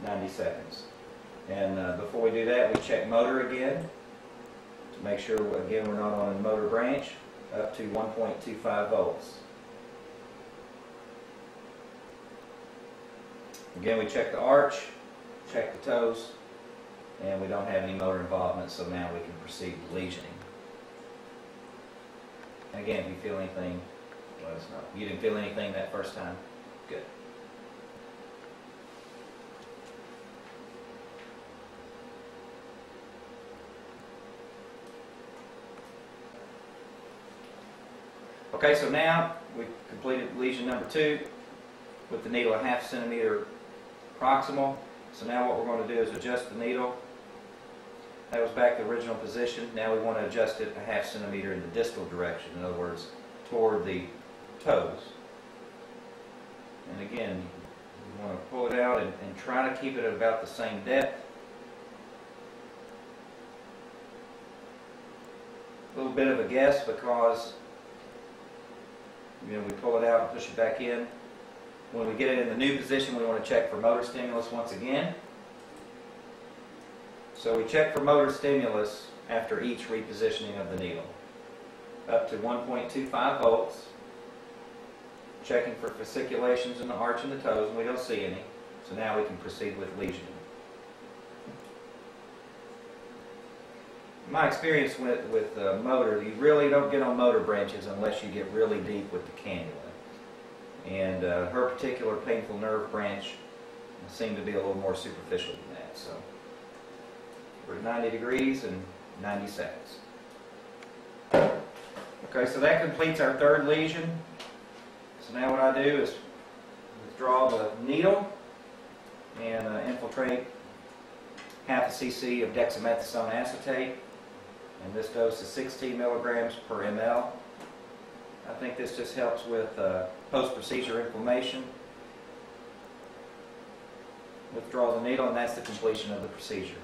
90 seconds. And before we do that, we check motor again to make sure, again, we're not on a motor branch, up to 1.25 volts. Again, we check the arch, check the toes, and we don't have any motor involvement, so now we can proceed with lesioning. And again, if you feel anything, let us know. You didn't feel anything that first time? Good. Okay, so now we've completed lesion number 2 with the needle a ½ centimeter proximal. So now what we're going to do is adjust the needle. That was back to the original position. Now we want to adjust it a ½ centimeter in the distal direction, in other words, toward the toes. And again, you want to pull it out and try to keep it at about the same depth. A little bit of a guess because we pull it out and push it back in. When we get it in the new position, we want to check for motor stimulus once again. So we check for motor stimulus after each repositioning of the needle. Up to 1.25 volts. Checking for fasciculations in the arch and the toes, and we don't see any. So now we can proceed with lesioning. My experience with motor, you really don't get on motor branches unless you get really deep with the cannula. And her particular painful nerve branch seemed to be a little more superficial than that. So we're at 90 degrees and 90 seconds. Okay, so that completes our 3rd lesion. So now what I do is withdraw the needle and infiltrate ½ cc of dexamethasone acetate. And this dose is 16 milligrams per ml. I think this just helps with post-procedure inflammation. Withdraw the needle, and that's the completion of the procedure.